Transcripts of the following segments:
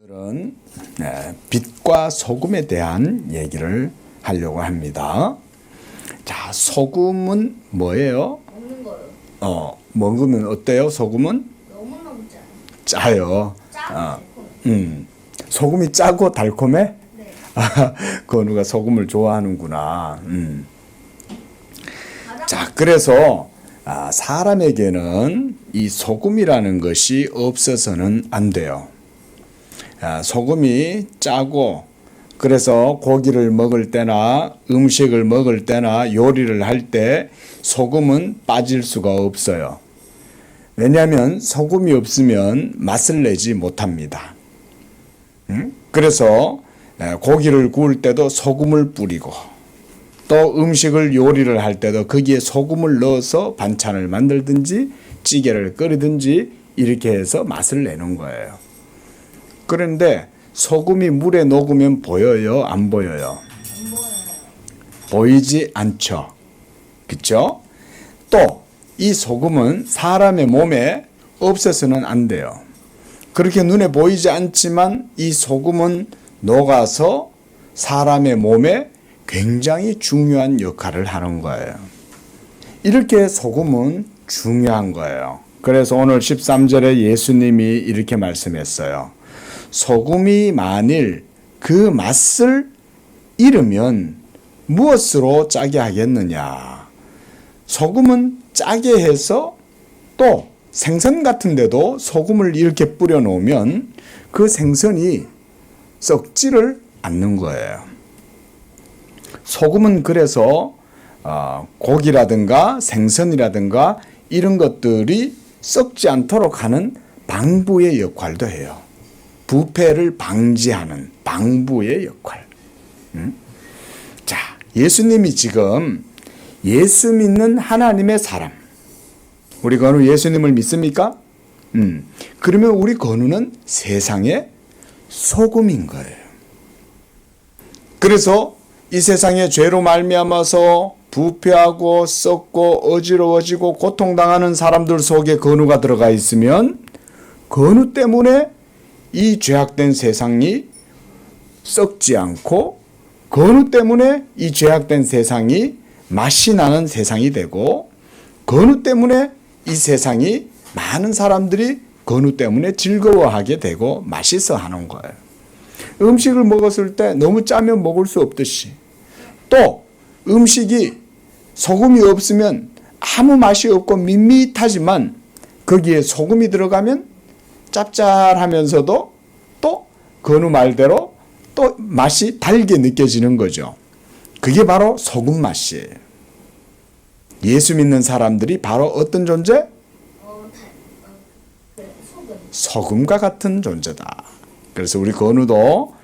오늘은 빛과 소금에 대한 얘기를 하려고 합니다. 자, 소금은 뭐예요? 먹는 거요. 먹으면 어때요? 소금은? 너무너무 짜요. 짜요. 짜고 소금이 짜고 달콤해? 네. 건우가 소금을 좋아하는구나. 자, 그래서 사람에게는 이 소금이라는 것이 없어서는 안 돼요. 소금이 짜고, 그래서 고기를 먹을 때나 음식을 먹을 때나 요리를 할 때 소금은 빠질 수가 없어요. 왜냐하면 소금이 없으면 맛을 내지 못합니다. 그래서 고기를 구울 때도 소금을 뿌리고, 또 음식을 요리를 할 때도 거기에 소금을 넣어서 반찬을 만들든지 찌개를 끓이든지 이렇게 해서 맛을 내는 거예요. 그런데 소금이 물에 녹으면 보여요? 안 보여요? 안 보여요. 보이지 않죠. 그렇죠? 또 이 소금은 사람의 몸에 없어서는 안 돼요. 그렇게 눈에 보이지 않지만 이 소금은 녹아서 사람의 몸에 굉장히 중요한 역할을 하는 거예요. 이렇게 소금은 중요한 거예요. 그래서 오늘 13절에 예수님이 이렇게 말씀했어요. 소금이 만일 그 맛을 잃으면 무엇으로 짜게 하겠느냐. 소금은 짜게 해서 또 생선 같은 데도 소금을 이렇게 뿌려 놓으면 그 생선이 썩지를 않는 거예요. 소금은 그래서 고기라든가 생선이라든가 이런 것들이 썩지 않도록 하는 방부의 역할도 해요. 부패를 방지하는 방부의 역할. 자, 예수님이 지금 예수 믿는 하나님의 사람. 우리 건우 예수님을 믿습니까? 그러면 우리 건우는 세상의 소금인 거예요. 그래서 이 세상의 죄로 말미암아서 부패하고 썩고 어지러워지고 고통당하는 사람들 속에 건우가 들어가 있으면 건우 때문에 이 죄악된 세상이 썩지 않고 건우 때문에 이 죄악된 세상이 맛이 나는 세상이 되고 건우 때문에 이 세상이 많은 사람들이 건우 때문에 즐거워하게 되고 맛있어 하는 거예요. 음식을 먹었을 때 너무 짜면 먹을 수 없듯이 또 음식이 소금이 없으면 아무 맛이 없고 밋밋하지만 거기에 소금이 들어가면 짭짤하면서도 또 건우 말대로 또 맛이 달게 느껴지는 거죠. 그게 바로 소금 맛이에요. 예수 믿는 사람들이 바로 어떤 존재? 소금. 소금과 같은 존재다. 그래서 우리 건우도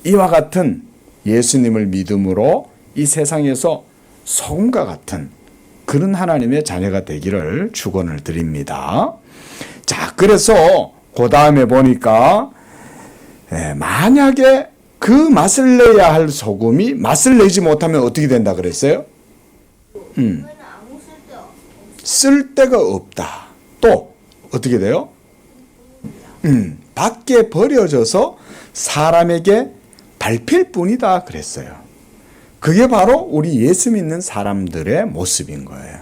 이와 같은 예수님을 믿음으로 이 세상에서 소금과 같은 그런 하나님의 자녀가 되기를 축원을 드립니다. 자, 그래서 그 다음에 보니까 만약에 그 맛을 내야 할 소금이 맛을 내지 못하면 어떻게 된다 그랬어요? 그러면 아무 쓸데 쓸데가 없다. 또 어떻게 돼요? 밖에 버려져서 사람에게 밟힐 뿐이다 그랬어요. 그게 바로 우리 예수 믿는 사람들의 모습인 거예요.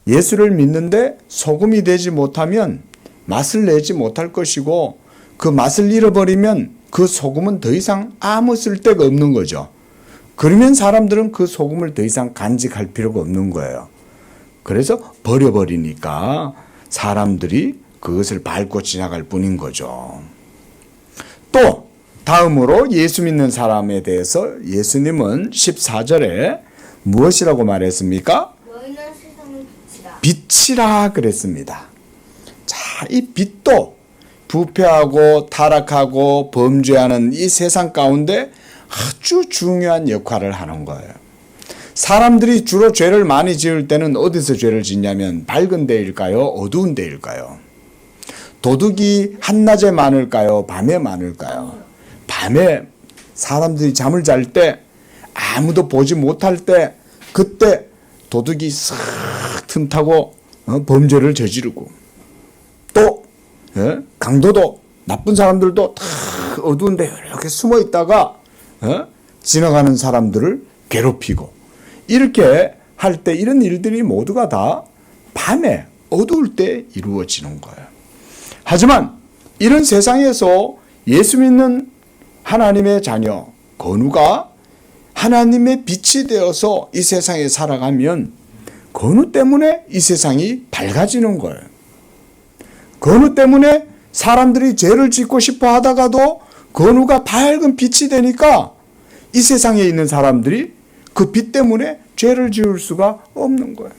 예수를 믿는데 소금이 되지 못하면 맛을 내지 못할 것이고 그 맛을 잃어버리면 그 소금은 더 이상 아무 쓸데가 없는 거죠. 그러면 사람들은 그 소금을 더 이상 간직할 필요가 없는 거예요. 그래서 버려버리니까 사람들이 그것을 밟고 지나갈 뿐인 거죠. 또 다음으로 예수 믿는 사람에 대해서 예수님은 14절에 무엇이라고 말했습니까? 너희는 세상의 빛이라. 빛이라 그랬습니다. 자, 이 빛도 부패하고 타락하고 범죄하는 이 세상 가운데 아주 중요한 역할을 하는 거예요. 사람들이 주로 죄를 많이 지을 때는 어디서 죄를 짓냐면 밝은 데일까요? 어두운 데일까요? 도둑이 한낮에 많을까요? 밤에 많을까요? 밤에 사람들이 잠을 잘 때 아무도 보지 못할 때 그때 도둑이 싹 틈타고 범죄를 저지르고 또 강도도 나쁜 사람들도 다 어두운데 이렇게 숨어 있다가 지나가는 사람들을 괴롭히고 이렇게 할 때 이런 일들이 모두가 다 밤에 어두울 때 이루어지는 거예요. 하지만 이런 세상에서 예수 믿는 하나님의 자녀 건우가 하나님의 빛이 되어서 이 세상에 살아가면 건우 때문에 이 세상이 밝아지는 거예요. 건우 때문에 사람들이 죄를 짓고 싶어 하다가도 건우가 밝은 빛이 되니까 이 세상에 있는 사람들이 그 빛 때문에 죄를 지을 수가 없는 거예요.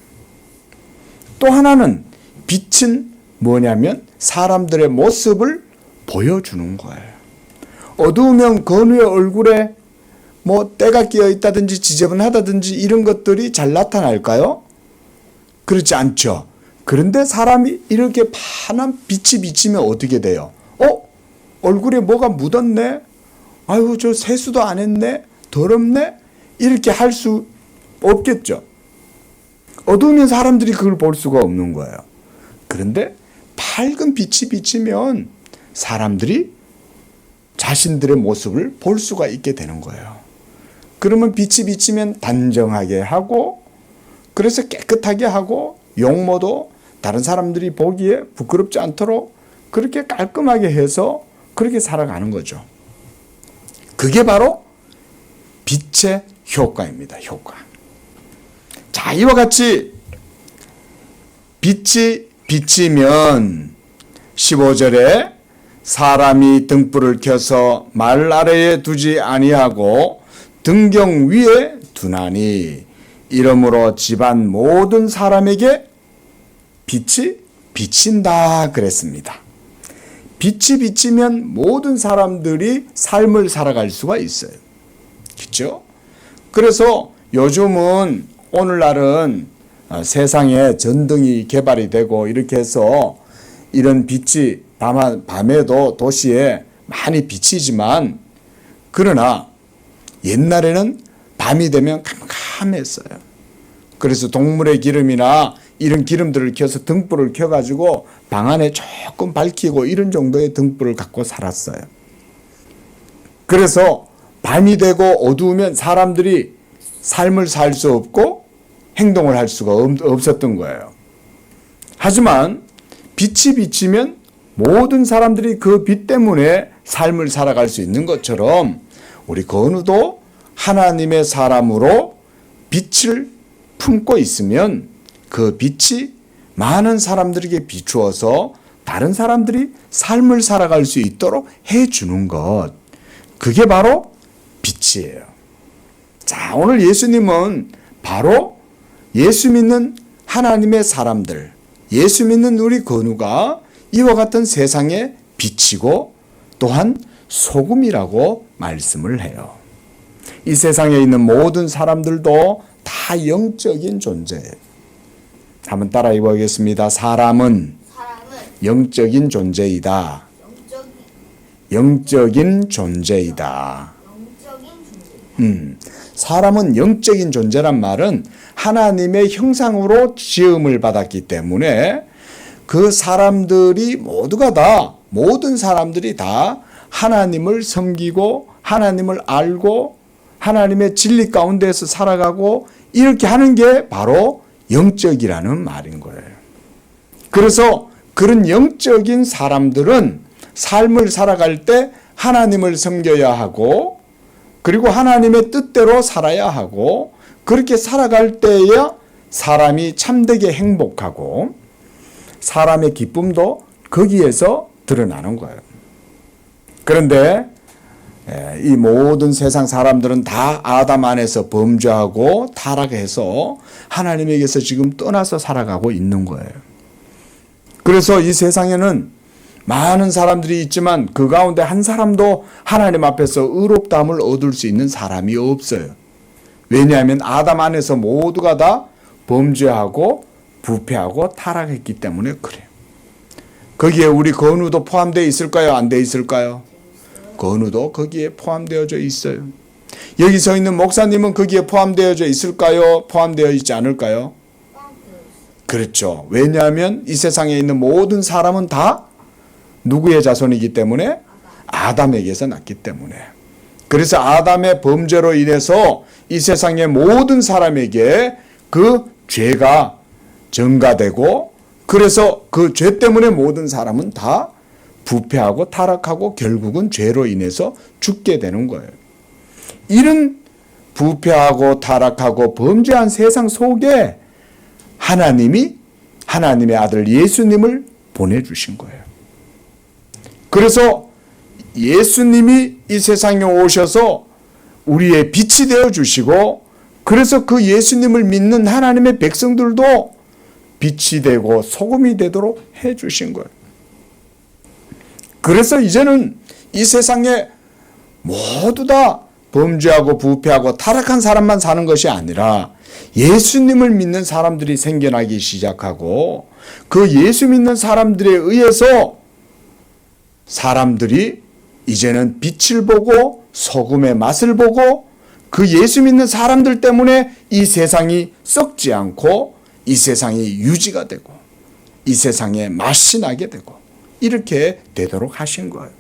또 하나는 빛은 뭐냐면 사람들의 모습을 보여주는 거예요. 어두우면 건우의 얼굴에 뭐 때가 끼어 있다든지 지저분하다든지 이런 것들이 잘 나타날까요? 그렇지 않죠. 그런데 사람이 이렇게 환한 빛이 비치면 어떻게 돼요? 얼굴에 뭐가 묻었네? 아유, 저 세수도 안 했네? 더럽네? 이렇게 할 수 없겠죠. 어두우면 사람들이 그걸 볼 수가 없는 거예요. 그런데 밝은 빛이 비치면 사람들이 자신들의 모습을 볼 수가 있게 되는 거예요. 그러면 빛이 비치면 단정하게 하고, 그래서 깨끗하게 하고, 용모도 다른 사람들이 보기에 부끄럽지 않도록 그렇게 깔끔하게 해서 그렇게 살아가는 거죠. 그게 바로 빛의 효과입니다. 효과. 자, 이와 같이 빛이 비치면 15절에 사람이 등불을 켜서 말 아래에 두지 아니하고 등경 위에 두나니 이러므로 집안 모든 사람에게 빛이 비친다 그랬습니다. 빛이 비치면 모든 사람들이 삶을 살아갈 수가 있어요. 그렇죠? 그래서 요즘은 오늘날은 세상에 전등이 개발이 되고 이렇게 해서 이런 빛이 밤에도 도시에 많이 비치지만, 그러나 옛날에는 밤이 되면 캄캄했어요. 그래서 동물의 기름이나 이런 기름들을 켜서 등불을 켜가지고 방 안에 조금 밝히고 이런 정도의 등불을 갖고 살았어요. 그래서 밤이 되고 어두우면 사람들이 삶을 살 수 없고 행동을 할 수가 없었던 거예요. 하지만 빛이 비치면 모든 사람들이 그 빛 때문에 삶을 살아갈 수 있는 것처럼 우리 건우도 하나님의 사람으로 빛을 품고 있으면 그 빛이 많은 사람들에게 비추어서 다른 사람들이 삶을 살아갈 수 있도록 해주는 것, 그게 바로 빛이에요. 자, 오늘 예수님은 바로 예수 믿는 하나님의 사람들, 예수 믿는 우리 건우가 이와 같은 세상에 빛이고 또한 소금이라고 말씀을 해요. 이 세상에 있는 모든 사람들도 다 영적인 존재예요. 한번 따라 해보겠습니다. 사람은 영적인 존재이다. 영적인 존재이다. 사람은 영적인 존재란 말은 하나님의 형상으로 지음을 받았기 때문에 그 사람들이 모두가 다, 모든 사람들이 다 하나님을 섬기고 하나님을 알고 하나님의 진리 가운데서 살아가고 이렇게 하는 게 바로 영적이라는 말인 거예요. 그래서 그런 영적인 사람들은 삶을 살아갈 때 하나님을 섬겨야 하고, 그리고 하나님의 뜻대로 살아야 하고, 그렇게 살아갈 때에야 사람이 참되게 행복하고 사람의 기쁨도 거기에서 드러나는 거예요. 그런데 이 모든 세상 사람들은 다 아담 안에서 범죄하고 타락해서 하나님에게서 지금 떠나서 살아가고 있는 거예요. 그래서 이 세상에는 많은 사람들이 있지만 그 가운데 한 사람도 하나님 앞에서 의롭다함을 얻을 수 있는 사람이 없어요. 왜냐하면 아담 안에서 모두가 다 범죄하고 부패하고 타락했기 때문에 그래요. 거기에 우리 건우도 포함되어 있을까요? 안 되어 있을까요? 건우도 거기에 포함되어져 있어요. 여기 서 있는 목사님은 거기에 포함되어져 있을까요? 포함되어 있지 않을까요? 그렇죠. 왜냐하면 이 세상에 있는 모든 사람은 다 누구의 자손이기 때문에? 아담에게서 났기 때문에. 그래서 아담의 범죄로 인해서 이 세상의 모든 사람에게 그 죄가 전가되고, 그래서 그 죄 때문에 모든 사람은 다 부패하고 타락하고 결국은 죄로 인해서 죽게 되는 거예요. 이런 부패하고 타락하고 범죄한 세상 속에 하나님이 하나님의 아들 예수님을 보내주신 거예요. 그래서 예수님이 이 세상에 오셔서 우리의 빛이 되어 주시고, 그래서 그 예수님을 믿는 하나님의 백성들도 빛이 되고 소금이 되도록 해 주신 거예요. 그래서 이제는 이 세상에 모두 다 범죄하고 부패하고 타락한 사람만 사는 것이 아니라 예수님을 믿는 사람들이 생겨나기 시작하고, 그 예수 믿는 사람들에 의해서 사람들이 이제는 빛을 보고 소금의 맛을 보고, 그 예수 믿는 사람들 때문에 이 세상이 썩지 않고 이 세상이 유지가 되고 이 세상에 맛이 나게 되고 이렇게 되도록 하신 거예요.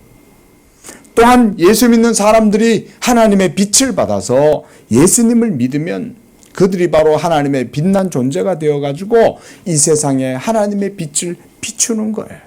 또한 예수 믿는 사람들이 하나님의 빛을 받아서 예수님을 믿으면 그들이 바로 하나님의 빛난 존재가 되어가지고 이 세상에 하나님의 빛을 비추는 거예요.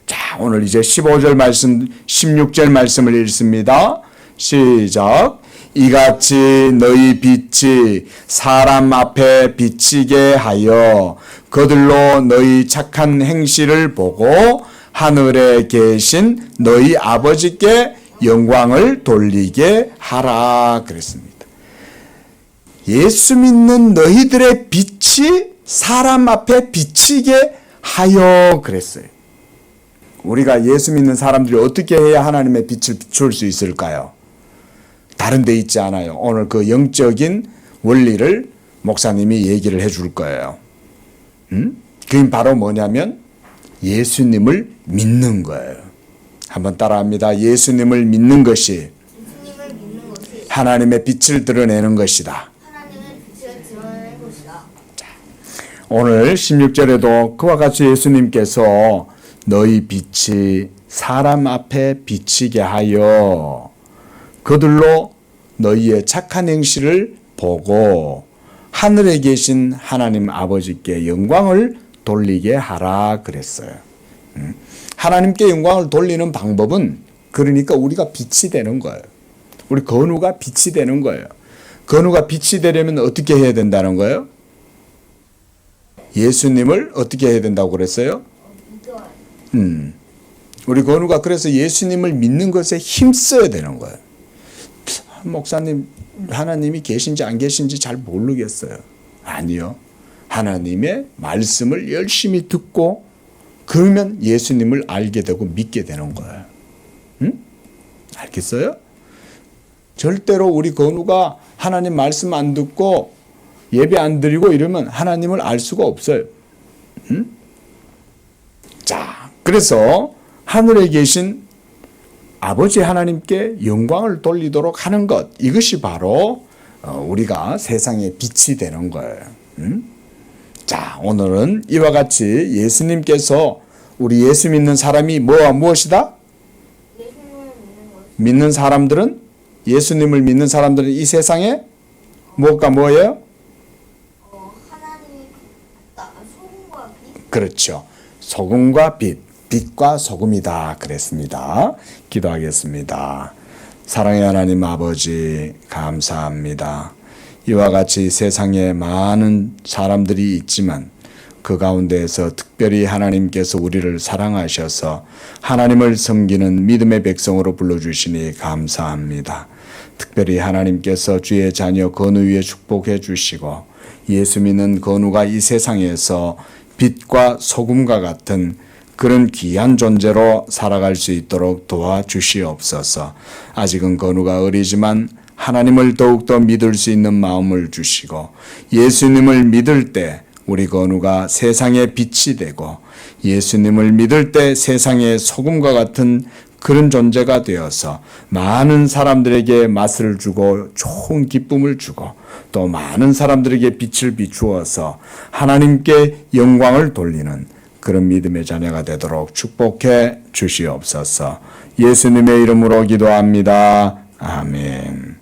자, 오늘 이제 15절 말씀, 16절 말씀을 읽습니다. 시작. 이같이 너희 빛이 사람 앞에 비치게 하여 그들로 너희 착한 행실을 보고 하늘에 계신 너희 아버지께 영광을 돌리게 하라 그랬습니다. 예수 믿는 너희들의 빛이 사람 앞에 비치게 하여 그랬어요. 우리가 예수 믿는 사람들이 어떻게 해야 하나님의 빛을 비출 수 있을까요? 다른 데 있지 않아요. 오늘 그 영적인 원리를 목사님이 얘기를 해줄 거예요. 그게 바로 뭐냐면 예수님을 믿는 거예요. 한번 따라합니다. 예수님을 믿는 것이 하나님의 빛을 드러내는 것이다. 오늘 16절에도 그와 같이 예수님께서 너희 빛이 사람 앞에 비치게 하여 그들로 너희의 착한 행실을 보고 하늘에 계신 하나님 아버지께 영광을 돌리게 하라 그랬어요. 하나님께 영광을 돌리는 방법은 그러니까 우리가 빛이 되는 거예요. 우리 건우가 빛이 되는 거예요. 건우가 빛이 되려면 어떻게 해야 된다는 거예요? 예수님을 어떻게 해야 된다고 그랬어요? 우리 건우가 그래서 예수님을 믿는 것에 힘써야 되는 거예요. 목사님, 하나님이 계신지 안 계신지 잘 모르겠어요. 아니요. 하나님의 말씀을 열심히 듣고 그러면 예수님을 알게 되고 믿게 되는 거예요. 알겠어요? 절대로 우리 건우가 하나님 말씀 안 듣고 예배 안 드리고 이러면 하나님을 알 수가 없어요. 자, 그래서 하늘에 계신 아버지 하나님께 영광을 돌리도록 하는 것, 이것이 바로 우리가 세상의 빛이 되는 거예요. 자, 오늘은 이와 같이 예수님께서 우리 예수 믿는 사람이 뭐와 무엇이다? 믿는 사람들은, 예수님을 믿는 사람들은 이 세상에 무엇과 뭐예요? 하나님이 소금과 빛. 그렇죠. 소금과 빛, 빛과 소금이다 그랬습니다. 기도하겠습니다. 사랑의 하나님 아버지, 감사합니다. 이와 같이 세상에 많은 사람들이 있지만 그 가운데에서 특별히 하나님께서 우리를 사랑하셔서 하나님을 섬기는 믿음의 백성으로 불러주시니 감사합니다. 특별히 하나님께서 주의 자녀 건우 위에 축복해 주시고 예수 믿는 건우가 이 세상에서 빛과 소금과 같은 그런 귀한 존재로 살아갈 수 있도록 도와주시옵소서. 아직은 건우가 어리지만 하나님을 더욱더 믿을 수 있는 마음을 주시고 예수님을 믿을 때 우리 건우가 세상의 빛이 되고 예수님을 믿을 때 세상의 소금과 같은 그런 존재가 되어서 많은 사람들에게 맛을 주고 좋은 기쁨을 주고 또 많은 사람들에게 빛을 비추어서 하나님께 영광을 돌리는 그런 믿음의 자녀가 되도록 축복해 주시옵소서. 예수님의 이름으로 기도합니다. 아멘.